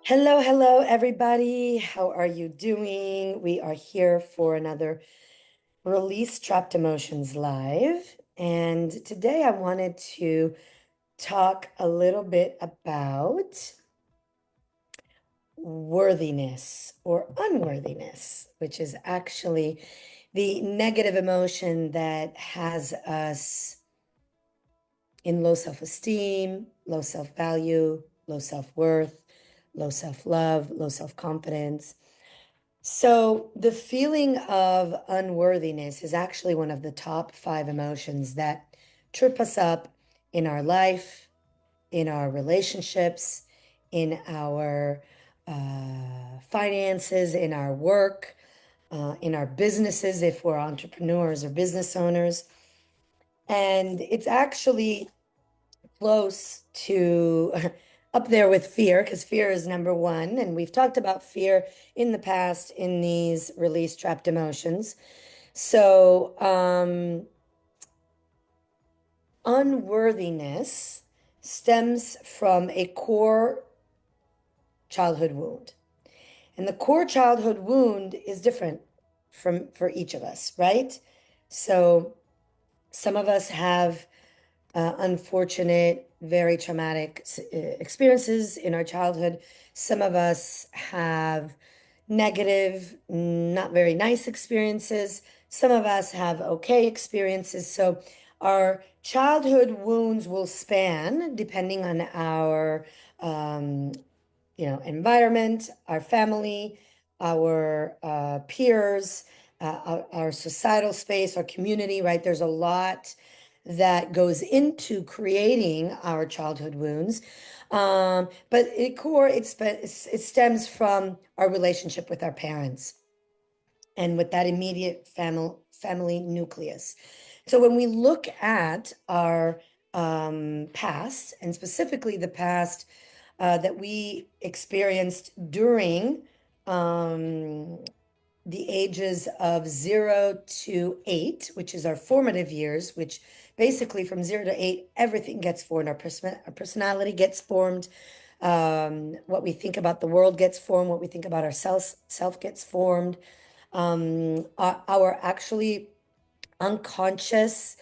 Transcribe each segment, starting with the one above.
Hello, hello, everybody. How are you doing? We are here for another Release Trapped Emotions Live. And today I wanted to talk a little bit about worthiness or unworthiness, which is actually the negative emotion that has us in low self-esteem, low self-value, low self-worth, low self-love, low self-confidence. So, the feeling of unworthiness is actually one of the top five emotions that trip us up in our life, in our relationships, in our finances, in our work, in our businesses, if we're entrepreneurs or business owners. And it's actually close to up there with fear, because fear is number one. And we've talked about fear in the past in these release trapped emotions. So, unworthiness stems from a core childhood wound. And the core childhood wound is different for each of us, right? So, some of us have unfortunate, very traumatic experiences in our childhood. Some of us have negative, not very nice experiences. Some of us have okay experiences. So our childhood wounds will span depending on our um, environment, our family, our peers, our societal space, our community, right? There's a lot that goes into creating our childhood wounds. But at core, it stems from our relationship with our parents and with that immediate family nucleus. So when we look at our past, and specifically the past that we experienced during the ages of 0 to 8, which is our formative years, which basically from 0 to 8, everything gets formed. Our personality gets formed. What we think about the world gets formed. What we think about ourselves self gets formed. Our actually unconscious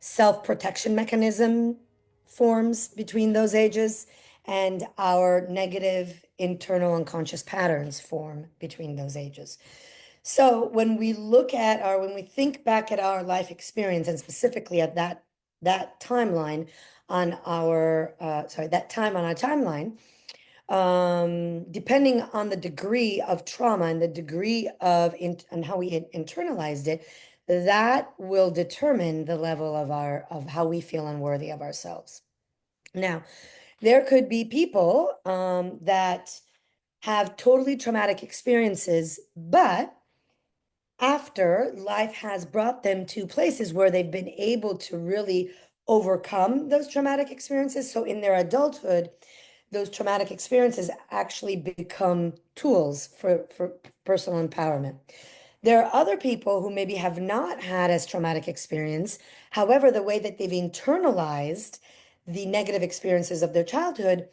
self-protection mechanism forms between those ages, and our negative internal unconscious patterns form between those ages. So when we when we think back at our life experience, and specifically at that timeline on our that time on our timeline, depending on the degree of trauma and the degree of and how we internalized it, that will determine the level of how we feel unworthy of ourselves. Now, there could be people that have totally traumatic experiences, but after life has brought them to places where they've been able to really overcome those traumatic experiences. So in their adulthood, those traumatic experiences actually become tools for personal empowerment. There are other people who maybe have not had as traumatic experience. However, the way that they've internalized the negative experiences of their childhood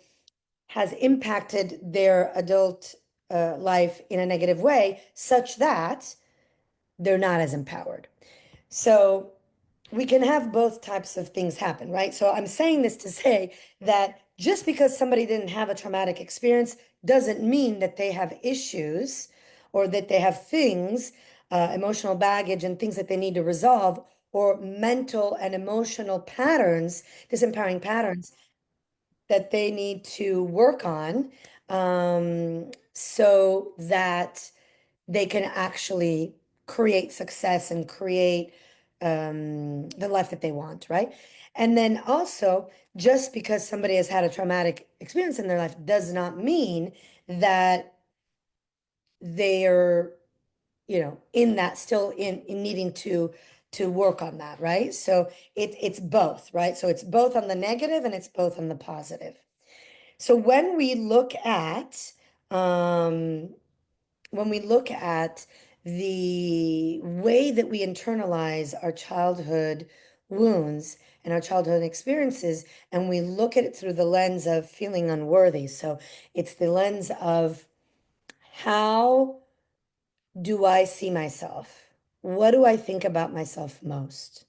has impacted their adult life in a negative way, such that they're not as empowered. So we can have both types of things happen, right? So I'm saying this to say that just because somebody didn't have a traumatic experience doesn't mean that they have issues or that they have things, emotional baggage and things that they need to resolve, or mental and emotional patterns, disempowering patterns that they need to work on, so that they can actually create success and create the life that they want, right? And then also, just because somebody has had a traumatic experience in their life does not mean that they're, in that still in needing to work on that, right? So it's both, right? So it's both on the negative and it's both on the positive. So um, when we look at the way that we internalize our childhood wounds and our childhood experiences, and we look at it through the lens of feeling unworthy. So it's the lens of, how do I see myself? What do I think about myself most?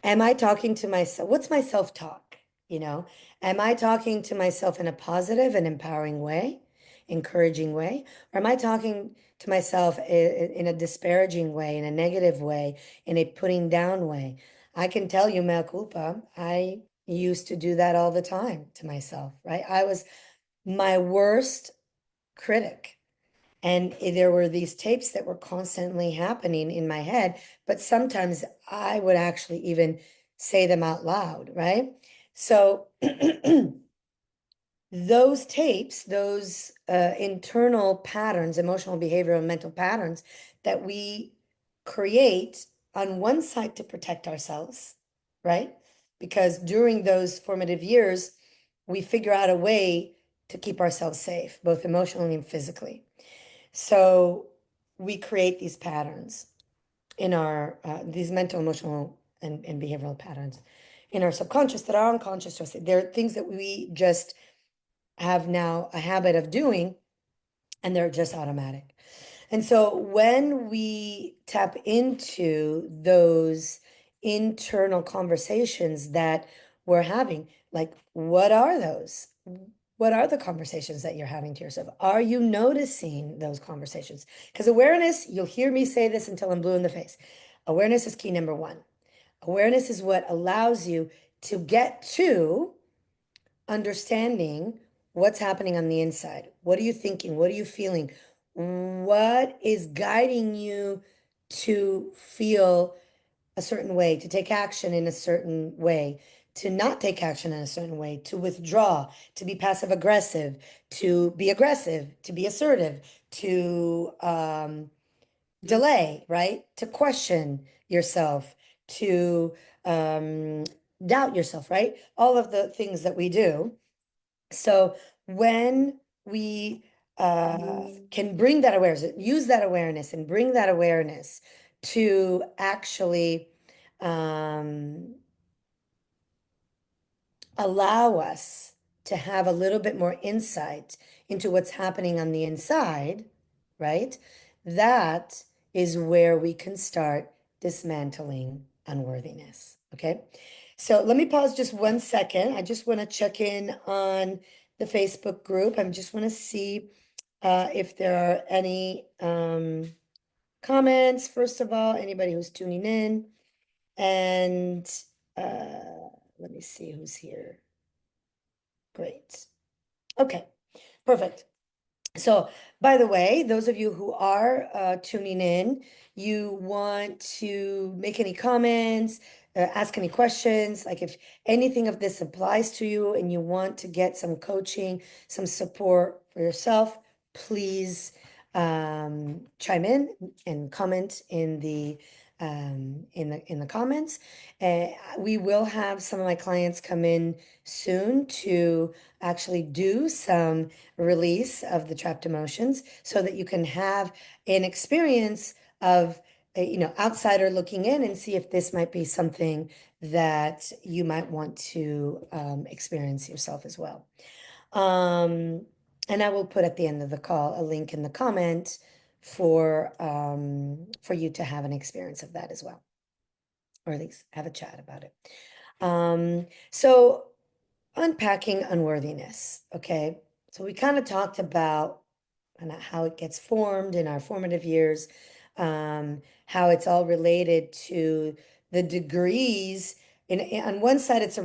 Am I talking to myself? What's my self-talk? You know, am I talking to myself in a positive and empowering way, encouraging way? Or am I talking to myself in a disparaging way, in a negative way, in a putting down way? I can tell you, mea culpa, I used to do that all the time to myself, right? I was my worst critic. And there were these tapes that were constantly happening in my head, but sometimes I would actually even say them out loud, right? So those tapes, those internal patterns, emotional, behavioral, and mental patterns that we create on one side to protect ourselves, right? Because during those formative years, we figure out a way to keep ourselves safe, both emotionally and physically. So we create these patterns in our, these mental, emotional, and behavioral patterns in our subconscious that are unconscious to us. They're things that we just have now a habit of doing, and they're just automatic. And so when we tap into those internal conversations that we're having, like, what are those? What are the conversations that you're having to yourself? Are you noticing those conversations? Because awareness, you'll hear me say this until I'm blue in the face. Awareness is key number one. Awareness is what allows you to get to understanding what's happening on the inside. What are you thinking? What are you feeling? What is guiding you to feel a certain way, to take action in a certain way, to not take action in a certain way, to withdraw, to be passive aggressive, to be assertive, to delay, right? To question yourself, to doubt yourself, right? All of the things that we do. So when we can bring that awareness, use that awareness and bring that awareness to actually um, allow us to have a little bit more insight into what's happening on the inside, right? That is where we can start dismantling unworthiness. Okay. So let me pause just 1 second. I just want to check in on the Facebook group. I just want to see if there are any comments, first of all, anybody who's tuning in. And let me see who's here. Great. Okay, perfect. So, by the way, those of you who are tuning in, you want to make any comments, ask any questions, like if anything of this applies to you and you want to get some coaching, some support for yourself, please chime in and comment in the comments. We will have some of my clients come in soon to actually do some release of the trapped emotions so that you can have an experience of outsider looking in and see if this might be something that you might want to experience yourself as well. And I will put at the end of the call a link in the comment for you to have an experience of that as well, or at least have a chat about it. So unpacking unworthiness. Okay. So we kind of talked about how it gets formed in our formative years, how it's all related to the degrees. On one side, it's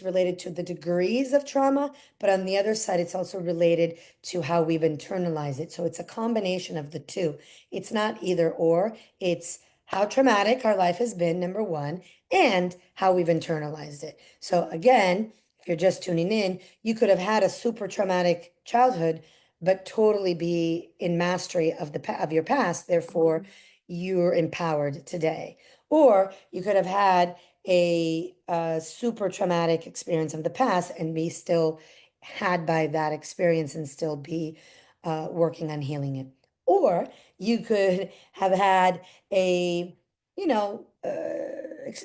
related to the degrees of trauma, but on the other side, it's also related to how we've internalized it. So it's a combination of the two. It's not either or. It's how traumatic our life has been, number one, and how we've internalized it. So again, if you're just tuning in, you could have had a super traumatic childhood, but totally be in mastery of your past. Therefore, you're empowered today. Or you could have had a super traumatic experience of the past and be still had by that experience and still be working on healing it. Or you could have had a,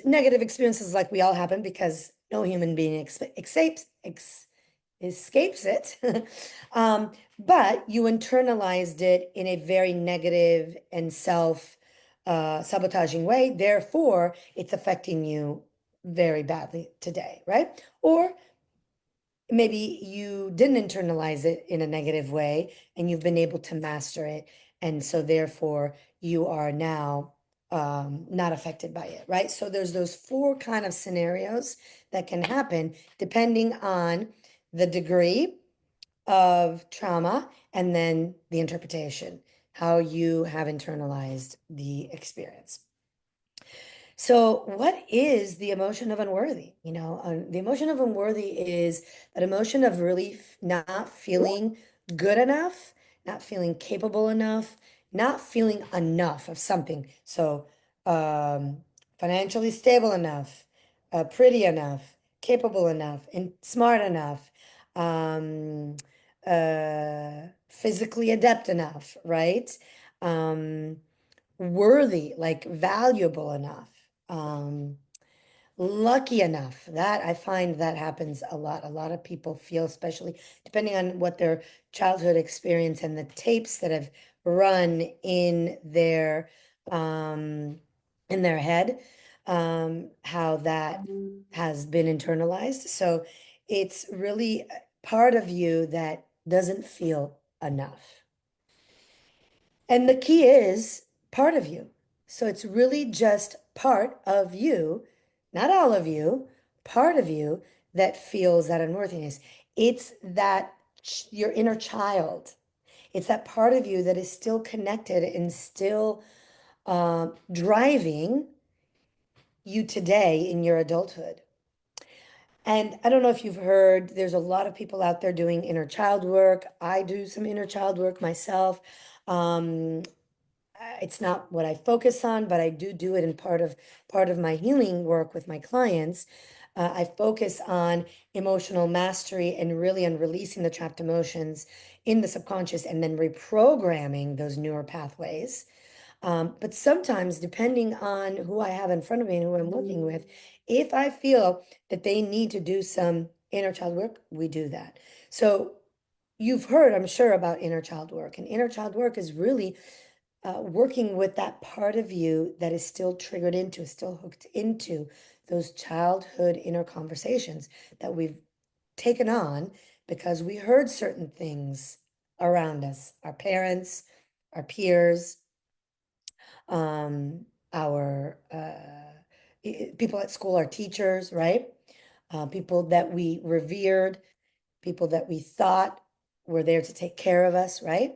negative experiences like we all happen because no human being escapes it. But you internalized it in a very negative and sabotaging way. Therefore, it's affecting you very badly today, right? Or maybe you didn't internalize it in a negative way and you've been able to master it. And so therefore you are now not affected by it, right? So there's those four kind of scenarios that can happen depending on the degree of trauma and then the interpretation, how you have internalized the experience. So, what is the emotion of unworthy? The emotion of unworthy is that emotion of really not feeling good enough, not feeling capable enough, not feeling enough of something. So, um, financially stable enough, pretty enough, capable enough, and smart enough, um, physically adept enough, right? Um, Worthy, like valuable enough, lucky enough. That I find that happens a lot. A lot of people feel, especially depending on what their childhood experience and the tapes that have run um, in their head, how that has been internalized. So it's really part of you that doesn't feel enough. And the key is part of you. So it's really just part of you, not all of you, part of you that feels that unworthiness. It's that your inner child. It's that part of you that is still connected and still driving you today in your adulthood. And I don't know if you've heard, there's a lot of people out there doing inner child work. I do some inner child work myself. Um, it's not what I focus on, but I do it in part of my healing work with my clients. I focus on emotional mastery and really on releasing the trapped emotions in the subconscious and then reprogramming those newer pathways. But sometimes, depending on who I have in front of me and who I'm working with, if I feel that they need to do some inner child work, we do that. So you've heard, I'm sure, about inner child work, and inner child work is really working with that part of you that is still triggered into, still hooked into those childhood inner conversations that we've taken on because we heard certain things around us, our parents, our peers, um, our people at school, our teachers, right? People that we revered, people that we thought were there to take care of us, right?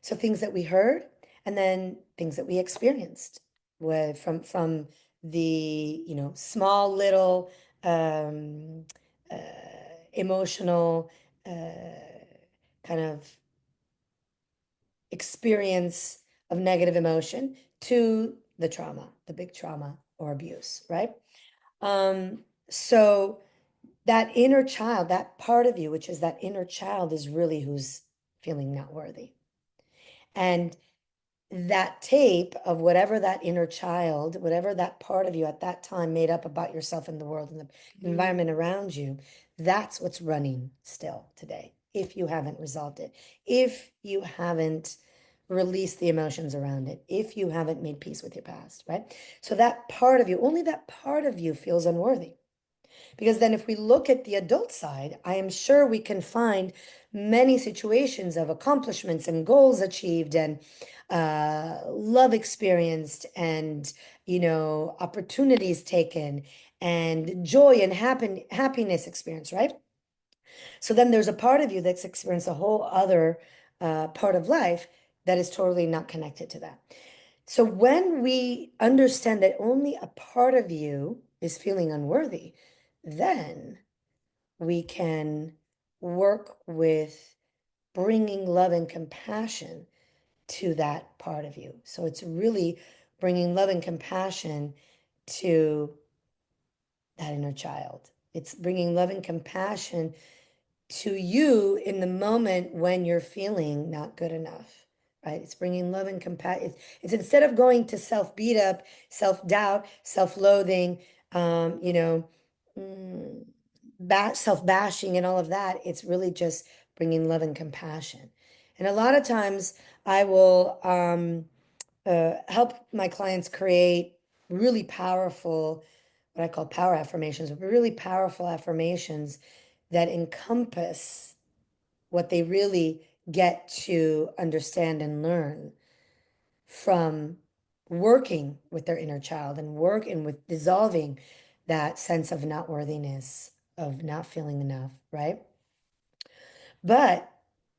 So things that we heard, and then things that we experienced, from the small little um, uh, emotional uh, kind of experience of negative emotion to the trauma, the big trauma or abuse, right? Um, so that inner child, that part of you, which is that inner child, is really who's feeling not worthy. And that tape of whatever that inner child, whatever that part of you at that time made up about yourself and the world and the environment around you, that's what's running still today. If you haven't resolved it, if you haven't released the emotions around it, if you haven't made peace with your past, right? So that part of you, only that part of you feels unworthy. Because then, if we look at the adult side, I am sure we can find many situations of accomplishments and goals achieved and love experienced and, opportunities taken and joy and happiness experienced, right? So then there's a part of you that's experienced a whole other part of life that is totally not connected to that. So when we understand that only a part of you is feeling unworthy, then we can work with bringing love and compassion to that part of you. So it's really bringing love and compassion to that inner child. It's bringing love and compassion to you in the moment when you're feeling not good enough, right? It's bringing love and compassion. It's instead of going to self beat up, self doubt, self loathing, you know, mm, self bashing and all of that. It's really just bringing love and compassion. And a lot of times I will help my clients create really powerful, what I call power affirmations, but really powerful affirmations that encompass what they really get to understand and learn from working with their inner child and working with dissolving that sense of not worthiness, of not feeling enough, right? But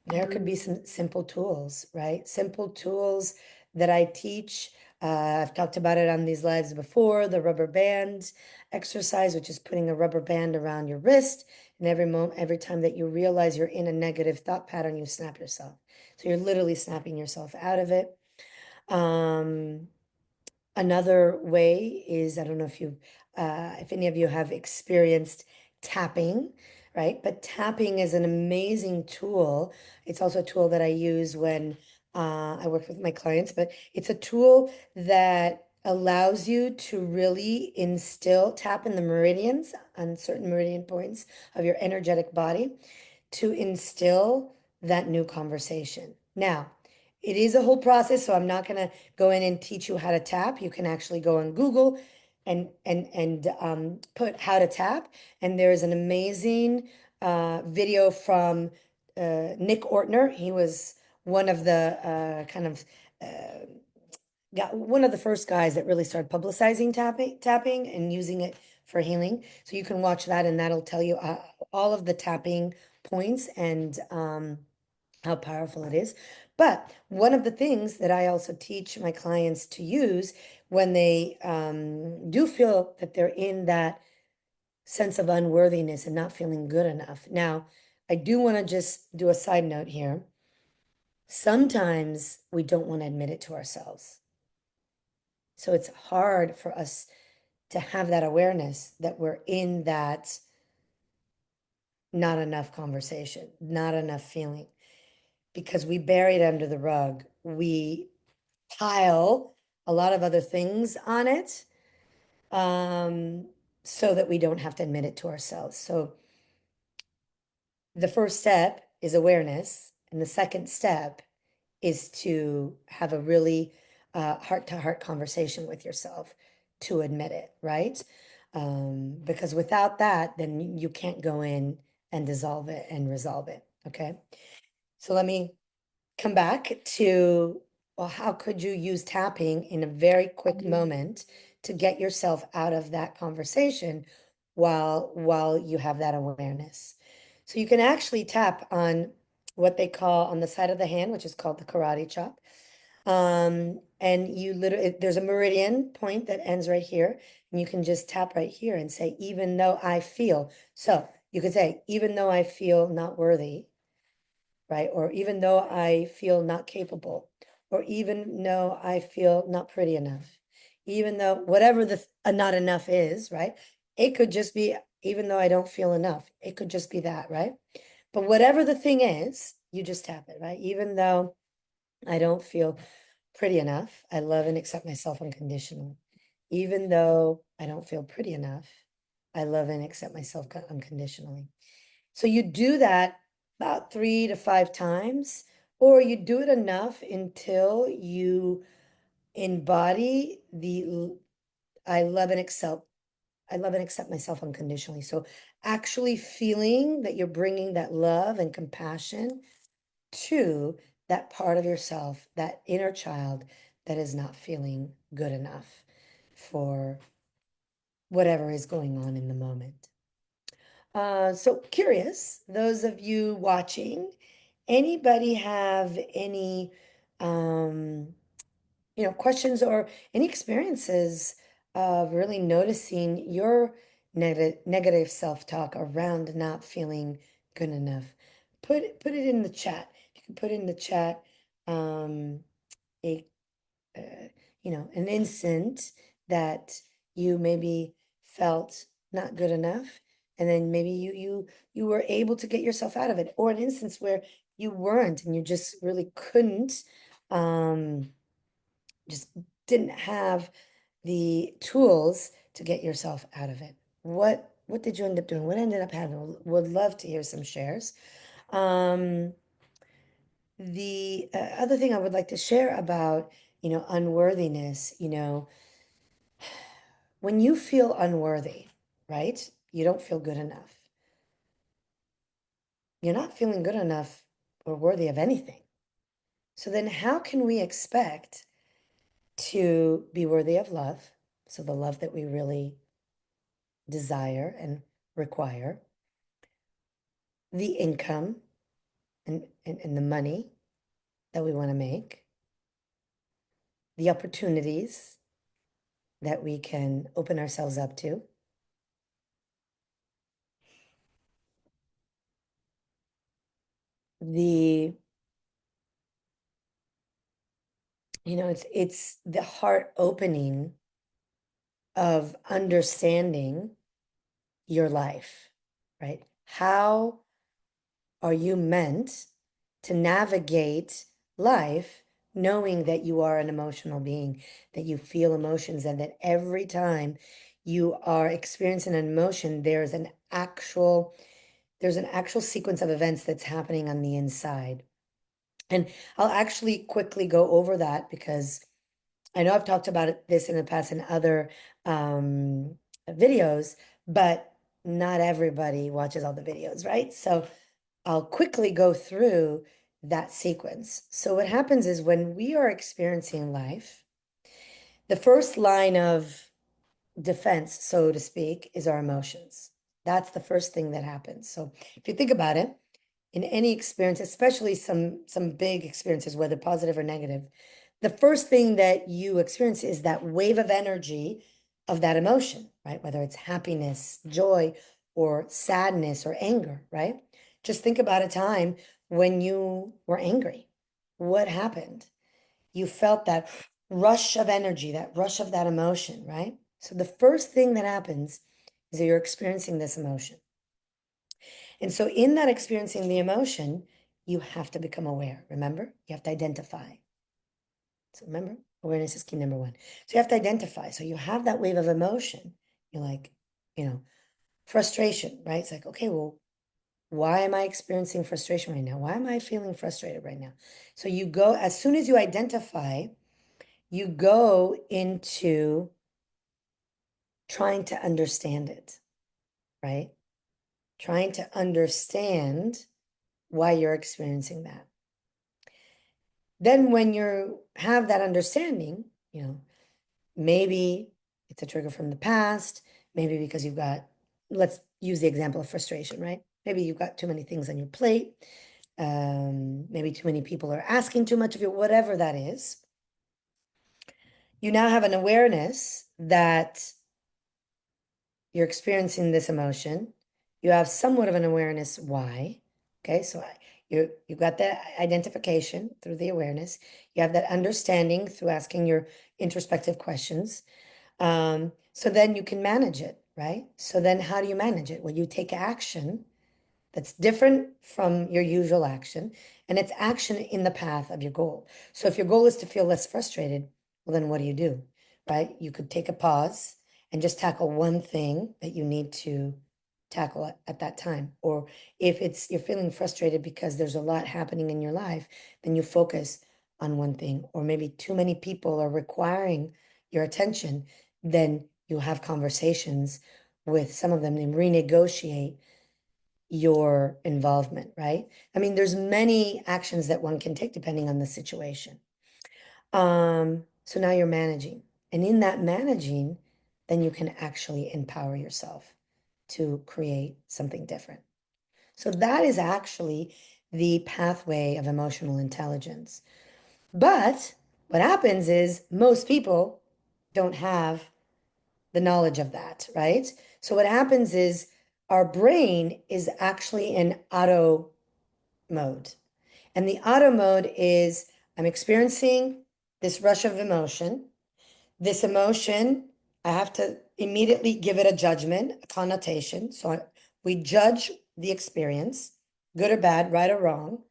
there could be some simple tools, right? Simple tools that I teach. I've talked about it on these lives before, the rubber band exercise, which is putting a rubber band around your wrist. And every moment, every time that you realize you're in a negative thought pattern, you snap yourself. So you're literally snapping yourself out of it. Um, Another way is, I don't know if any of you have experienced tapping, right? But tapping is an amazing tool. It's also a tool that I use when I work with my clients, but it's a tool that allows you to really tap in the meridians on certain meridian points of your energetic body to instill that new conversation. Now, it is a whole process, so I'm not going to go in and teach you how to tap. You can actually go on Google and put how to tap, and there's an amazing video from Nick Ortner. He was one of the got one of the first guys that really started publicizing tapping and using it for healing. So you can watch that, and that'll tell you all of the tapping points and how powerful it is. But one of the things that I also teach my clients to use when they do feel that they're in that sense of unworthiness and not feeling good enough. Now, I do want to just do a side note here. Sometimes we don't want to admit it to ourselves. So it's hard for us to have that awareness that we're in that not enough conversation, not enough feeling, because we bury it under the rug. We pile a lot of other things on it, um, so that we don't have to admit it to ourselves. So the first step is awareness, and the second step is to have a really heart-to-heart conversation with yourself to admit it, right? Because without that, then you can't go in and dissolve it and resolve it. Okay. So let me come back to, well, how could you use tapping in a very quick moment to get yourself out of that conversation while you have that awareness? So you can actually tap on what they call on the side of the hand, which is called the karate chop. And you literally, there's a meridian point that ends right here, and you can just tap right here and say, even though I feel. So you could say, even though I feel not worthy, right? Or even though I feel not capable, or even though I feel not pretty enough, even though whatever the not enough is, right? It could just be, even though I don't feel enough, it could just be that, right? But whatever the thing is, you just tap it, right? Even though I don't feel pretty enough, I love and accept myself unconditionally. Even though I don't feel pretty enough, I love and accept myself unconditionally. So you do that about 3 to 5 times, or you do it enough until you embody the I love and accept. I love and accept myself unconditionally. So actually feeling that you're bringing that love and compassion to that part of yourself, that inner child that is not feeling good enough for whatever is going on in the moment. So curious, those of you watching, anybody have any questions or any experiences of really noticing your negative self-talk around not feeling good enough? Put it in the chat. You can put in the chat um a uh, an instant that you maybe felt not good enough, and then maybe you were able to get yourself out of it, or an instance where you weren't and you just really couldn't um, just didn't have the tools to get yourself out of it. What did you end up doing? What ended up happening? Would love to hear some shares. Um, the other thing I would like to share about, unworthiness, when you feel unworthy, right? You don't feel good enough. You're not feeling good enough or worthy of anything. So then how can we expect to be worthy of love? So the love that we really desire and require, the income and the money that we want to make, the opportunities that we can open ourselves up to, the it's the heart opening of understanding your life, right? How are you meant to navigate life knowing that you are an emotional being, that you feel emotions, and that every time you are experiencing an emotion, there's an actual sequence of events that's happening on the inside. And I'll actually quickly go over that because I know I've talked about this in the past in other videos, but not everybody watches all the videos, right? So I'll quickly go through that sequence. So what happens is when we are experiencing life, the first line of defense, so to speak, is our emotions. That's the first thing that happens. So if you think about it, in any experience, especially some big experiences, whether positive or negative, the first thing that you experience is that wave of energy of that emotion, right? Whether it's happiness, joy, or sadness or anger, right? Just think about a time when you were angry. What happened? You felt that rush of energy, that rush of that emotion, right? So the first thing that happens is that you're experiencing this emotion. And so in that experiencing the emotion, you have to become aware. Remember, you have to identify. So remember, awareness is key number one. So you have to identify. So you have that wave of emotion. You're like, frustration, right? It's like, okay, well, why am I experiencing frustration right now? Why am I feeling frustrated right now? So you go, as soon as you identify, you go into trying to understand it, right? Trying to understand why you're experiencing that. Then when you have that understanding, maybe it's a trigger from the past, maybe because let's use the example of frustration, right? Maybe you've got too many things on your plate. Maybe too many people are asking too much of you, whatever that is. You now have an awareness that you're experiencing this emotion. You have somewhat of an awareness why. Okay, so you got that identification through the awareness. You have that understanding through asking your introspective questions. So then you can manage it, right? So then how do you manage it? Well, you take action that's different from your usual action, and it's action in the path of your goal. So if your goal is to feel less frustrated, well, then what do? Right? You could take a pause and just tackle one thing that you need to tackle at that time. Or if you're feeling frustrated because there's a lot happening in your life, then you focus on one thing. Or maybe too many people are requiring your attention, then you have conversations with some of them and renegotiate your involvement, right? I mean, there's many actions that one can take depending on the situation. So now you're managing. And in that managing, then you can actually empower yourself to create something different. So that is actually the pathway of emotional intelligence. But what happens is most people don't have the knowledge of that, right? So what happens is our brain is actually in auto mode. And the auto mode is I'm experiencing this rush of emotion. This emotion, I have to immediately give it a judgment, a connotation. So we judge the experience, good or bad, right or wrong,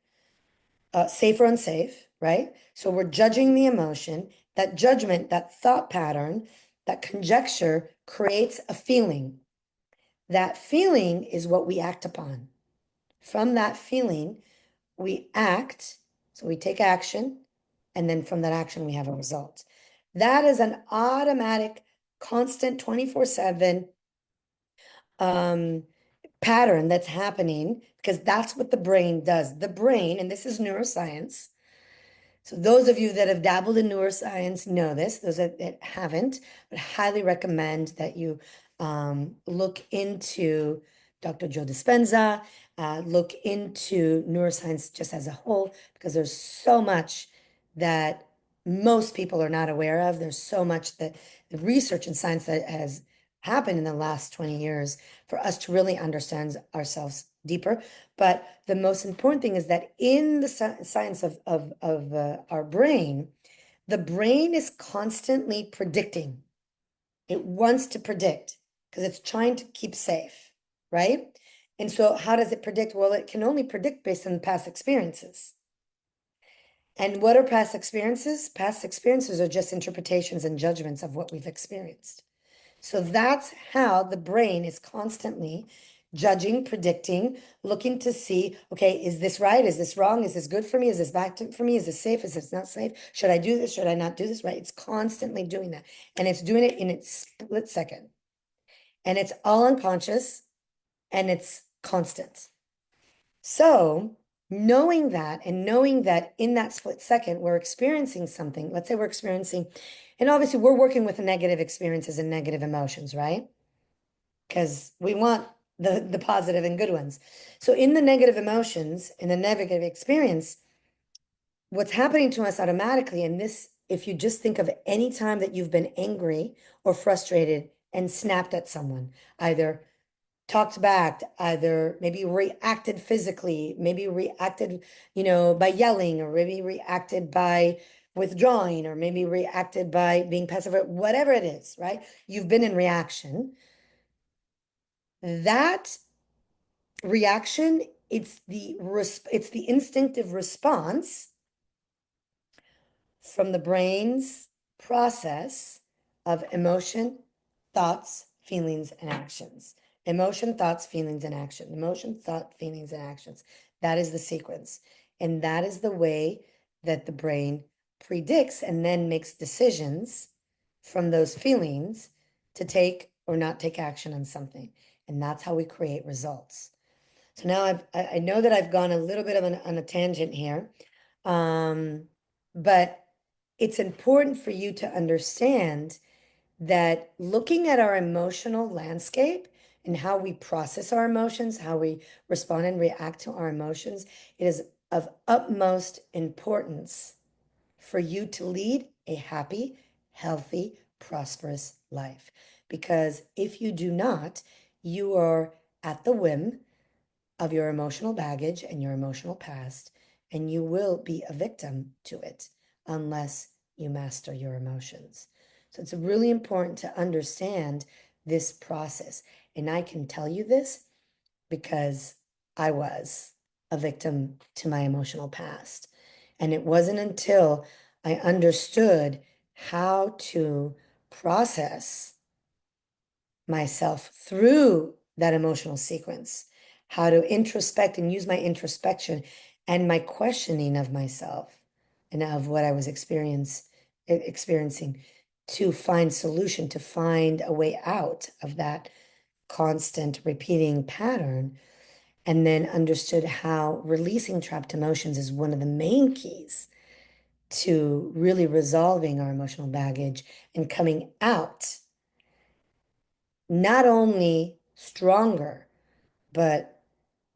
safe or unsafe. right? So we're judging the emotion. That judgment, that thought pattern, that conjecture creates a feeling. That feeling is what we act upon. From that feeling, we act. So we take action, and then from that action, we have a result. That is an automatic, constant 24/7 pattern that's happening because that's what the brain does. The brain, and this is neuroscience. So those of you that have dabbled in neuroscience know this. Those that haven't, but highly recommend that you look into Dr. Joe Dispenza, look into neuroscience just as a whole, because there's so much that most people are not aware of. There's so much that the research and science that has happened in the last 20 years for us to really understand ourselves deeper. But the most important thing is that in the science of our brain, the brain is constantly predicting. It wants to predict because it's trying to keep safe, right? And so how does it predict? Well, it can only predict based on past experiences. And what are past experiences? Past experiences are just interpretations and judgments of what we've experienced. So that's how the brain is constantly judging, predicting, looking to see, okay, is this right? Is this wrong? Is this good for me? Is this bad for me? Is this safe? Is this not safe? Should I do this? Should I not do this? Right? It's constantly doing that. And it's doing it in its split second. And it's all unconscious and it's constant. So knowing that and knowing that in that split second, we're experiencing something, let's say we're experiencing, and obviously we're working with negative experiences and negative emotions, right? Because we want the positive and good ones. So in the negative emotions, in the negative experience, what's happening to us automatically, and this, if you just think of any time that you've been angry or frustrated and snapped at someone, either talked back, either maybe reacted physically, maybe reacted, by yelling, or maybe reacted by withdrawing, or maybe reacted by being passive, whatever it is, right? You've been in reaction. That reaction, it's the instinctive response from the brain's process of emotion, thoughts, feelings, and actions. Emotion, thoughts, feelings, and action. Emotion, thought, feelings, and actions. That is the sequence. And that is the way that the brain predicts and then makes decisions from those feelings to take or not take action on something. And that's how we create results. So now I know that I've gone a little bit of on a tangent here, but it's important for you to understand that looking at our emotional landscape and how we process our emotions, how we respond and react to our emotions, it is of utmost importance for you to lead a happy, healthy, prosperous life. Because if you do not, you are at the whim of your emotional baggage and your emotional past, and you will be a victim to it unless you master your emotions. So it's really important to understand this process. And I can tell you this because I was a victim to my emotional past. And it wasn't until I understood how to process myself through that emotional sequence, how to introspect and use my introspection and my questioning of myself and of what I was experiencing to find solution, to find a way out of that constant repeating pattern, and then understood how releasing trapped emotions is one of the main keys to really resolving our emotional baggage and coming out not only stronger, but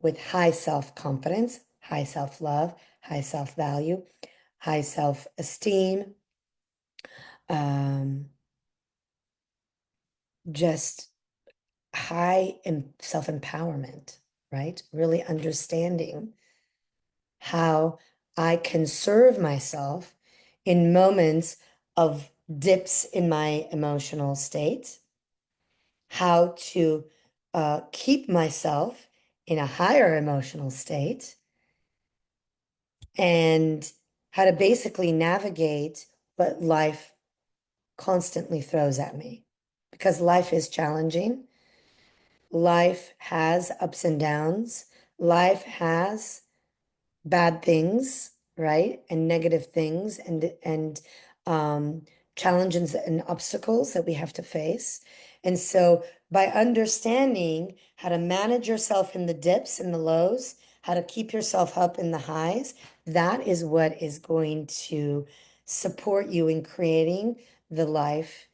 with high self-confidence, high self-love, high self-value, high self-esteem, um, just high self-empowerment, right? Really understanding how I can serve myself in moments of dips in my emotional state, how to keep myself in a higher emotional state, and how to basically navigate what life constantly throws at me. Because life is challenging. Life has ups and downs. Life has bad things, right? And negative things and um challenges and obstacles that we have to face. And so by understanding how to manage yourself in the dips and the lows, how to keep yourself up in the highs, that is what is going to support you in creating the life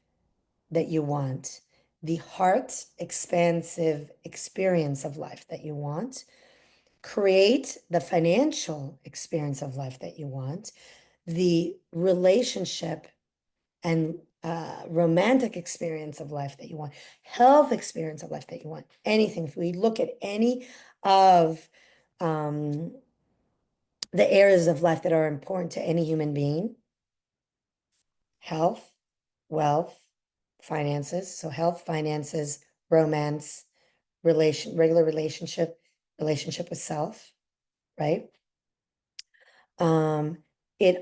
that you want, the heart expansive experience of life that you want, create the financial experience of life that you want, the relationship and romantic experience of life that you want, health experience of life that you want, anything. If we look at any of um, the areas of life that are important to any human being, health, wealth, finances. So health, finances, romance, regular relationship with self, right? Um, this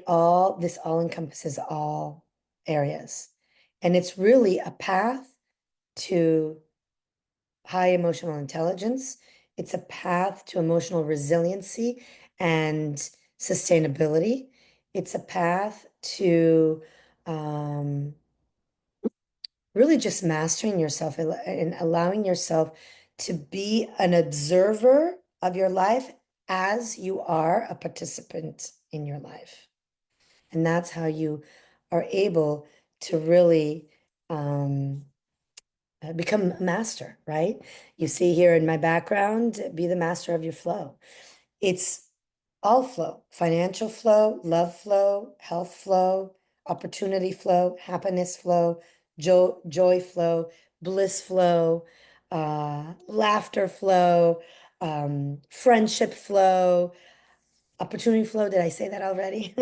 all encompasses all areas. And it's really a path to high emotional intelligence. It's a path to emotional resiliency and sustainability. It's a path to um, really just mastering yourself and allowing yourself to be an observer of your life as you are a participant in your life. And that's how you are able to really become a master, right? You see here in my background, be the master of your flow. It's all flow, financial flow, love flow, health flow, opportunity flow, happiness flow, joy flow, bliss flow, laughter flow, friendship flow, opportunity flow. Did I say that already?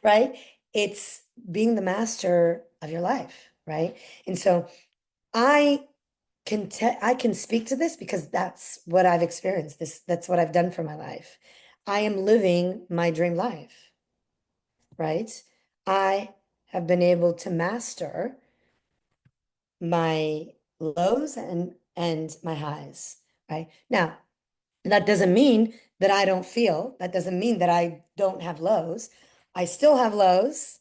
Right? It's being the master of your life, right? And so I I can speak to this because that's what I've experienced. That's what I've done for my life. I am living my dream life, right? I have been able to master my lows and my highs, right? Now, that doesn't mean that I don't feel, that doesn't mean that I don't have lows. I still have lows,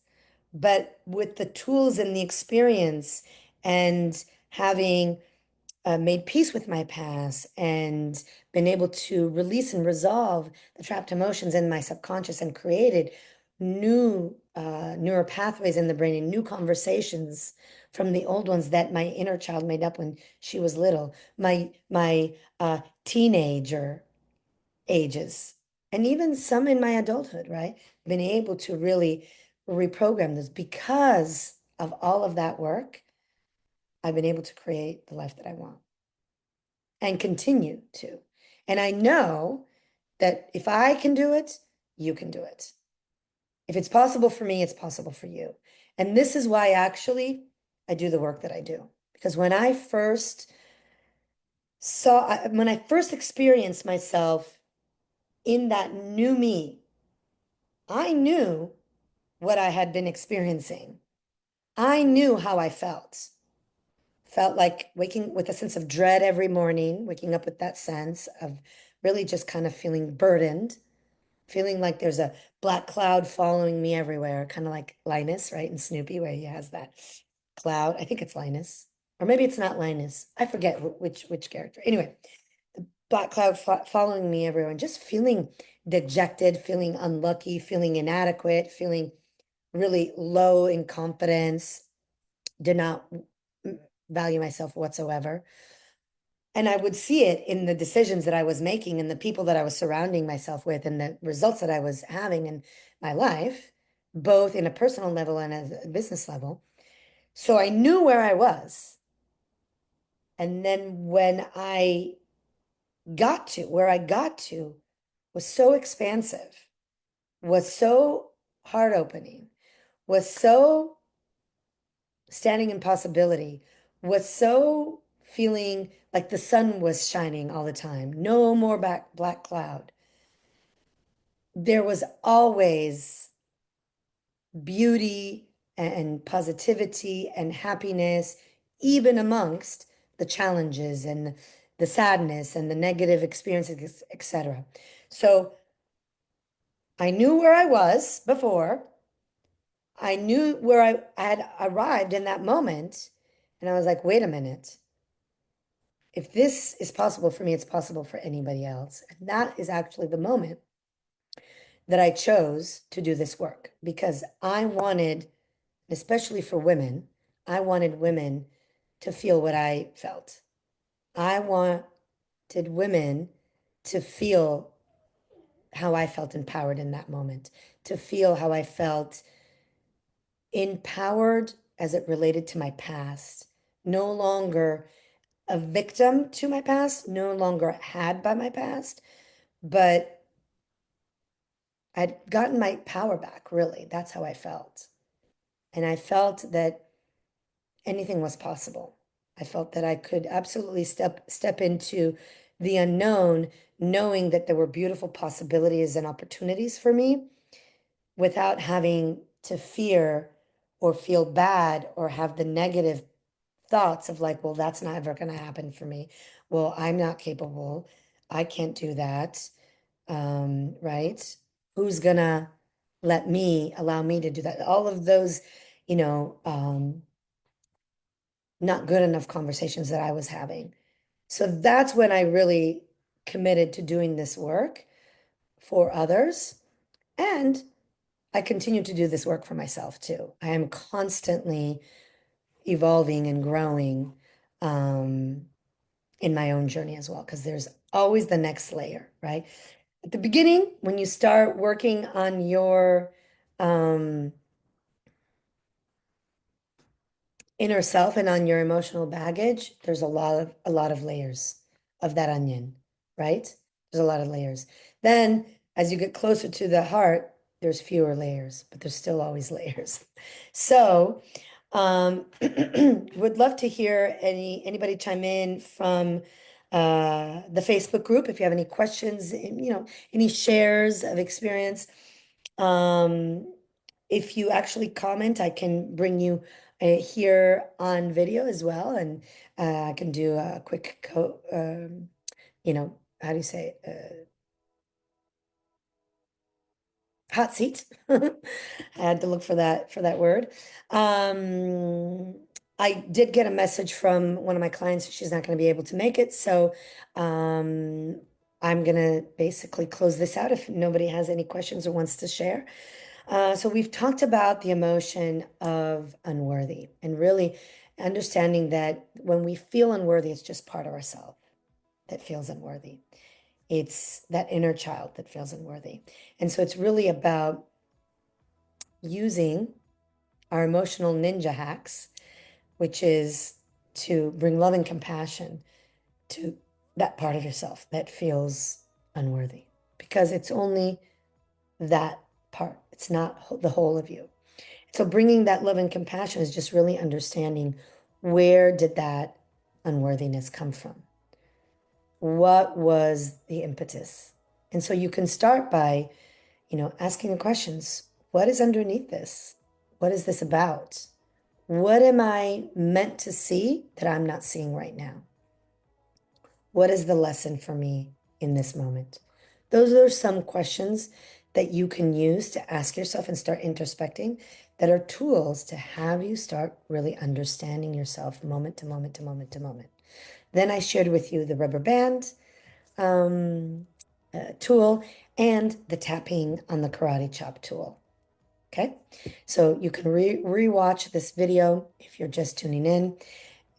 but with the tools and the experience and having made peace with my past and been able to release and resolve the trapped emotions in my subconscious and created new neural pathways in the brain and new conversations from the old ones that my inner child made up when she was little, my teenager ages, and even some in my adulthood, right? Been able to really reprogram this because of all of that work. I've been able to create the life that I want and continue to. And I know that if I can do it, you can do it. If it's possible for me, it's possible for you. And this is why actually I do the work that I do. Because when I first experienced myself in that new me, I knew what I had been experiencing. I knew how I felt. Felt like waking with a sense of dread every morning, waking up with that sense of really just kind of feeling burdened, feeling like there's a black cloud following me everywhere, kind of like Linus, right? And Snoopy, where he has that cloud. I think it's Linus, or maybe it's not Linus. I forget which character. Anyway, the black cloud following me everywhere, and just feeling dejected, feeling unlucky, feeling inadequate, feeling really low in confidence, did not value myself whatsoever. And I would see it in the decisions that I was making and the people that I was surrounding myself with and the results that I was having in my life, both in a personal level and at a business level. So I knew where I was. And then when I got to where I got to was so expansive, was so heart opening, was so standing in possibility, was so feeling like the sun was shining all the time. No more black cloud. There was always beauty and positivity and happiness, even amongst the challenges and the sadness and the negative experiences, etc. So I knew where I was before. I knew where I had arrived in that moment. And I was like, wait a minute. If this is possible for me, it's possible for anybody else. And that is actually the moment that I chose to do this work because I wanted, especially for women, I wanted women to feel what I felt. I wanted women to feel how I felt empowered in that moment, to feel how I felt empowered as it related to my past, no longer a victim to my past, no longer had by my past, but I'd gotten my power back, really. That's how I felt. And I felt that anything was possible. I felt that I could absolutely step into the unknown, knowing that there were beautiful possibilities and opportunities for me without having to fear or feel bad or have the negative thoughts of like, well, that's not ever going to happen for me. Well, I'm not capable. I can't do that. Right? Who's gonna allow me to do that? All of those, you know, not good enough conversations that I was having. So that's when I really committed to doing this work for others. And I continue to do this work for myself too. I am constantly evolving and growing in my own journey as well, because there's always the next layer, right? At the beginning, when you start working on your um, inner self and on your emotional baggage, there's a lot of layers of that onion, right? There's a lot of layers. Then, as you get closer to the heart, there's fewer layers, but there's still always layers. So, would love to hear anybody chime in from the Facebook group if you have any questions, any shares of experience. Um, if you actually comment, I can bring you here on video as well, and I can do a quick how do you say hot seat. I had to look for that word. Um, I did get a message from one of my clients. She's not going to be able to make it, so um, I'm gonna basically close this out if nobody has any questions or wants to share. So we've talked about the emotion of unworthy and really understanding that when we feel unworthy, it's just part of ourselves that feels unworthy. It's that inner child that feels unworthy. And so it's really about using our emotional ninja hacks, which is to bring love and compassion to that part of yourself that feels unworthy, because it's only that part. It's not the whole of you. So bringing that love and compassion is just really understanding, where did that unworthiness come from? What was the impetus? And so you can start by, asking the questions. What is underneath this? What is this about? What am I meant to see that I'm not seeing right now? What is the lesson for me in this moment? Those are some questions that you can use to ask yourself and start introspecting, that are tools to have you start really understanding yourself moment to moment to moment to moment. Then I shared with you the rubber band tool and the tapping on the karate chop tool. Okay, so you can re-watch this video if you're just tuning in,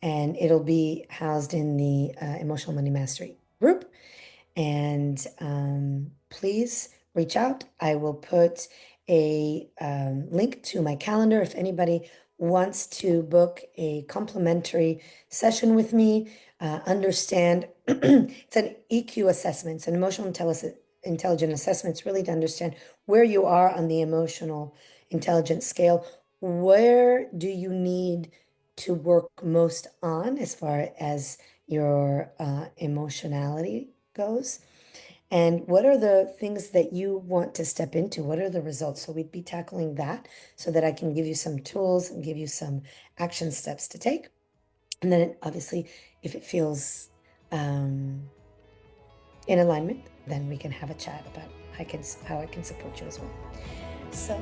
and it'll be housed in the Emotional Money Mastery group. And please reach out. I will put a link to my calendar if anybody wants to book a complimentary session with me. Understand it's an EQ assessment, it's an emotional intelligent assessment. It's really to understand where you are on the emotional intelligence scale. Where do you need to work most on as far as your emotionality goes? And what are the things that you want to step into? What are the results? So we'd be tackling that so that I can give you some tools and give you some action steps to take. And then obviously, if it feels in alignment, then we can have a chat about how I can support you as well. So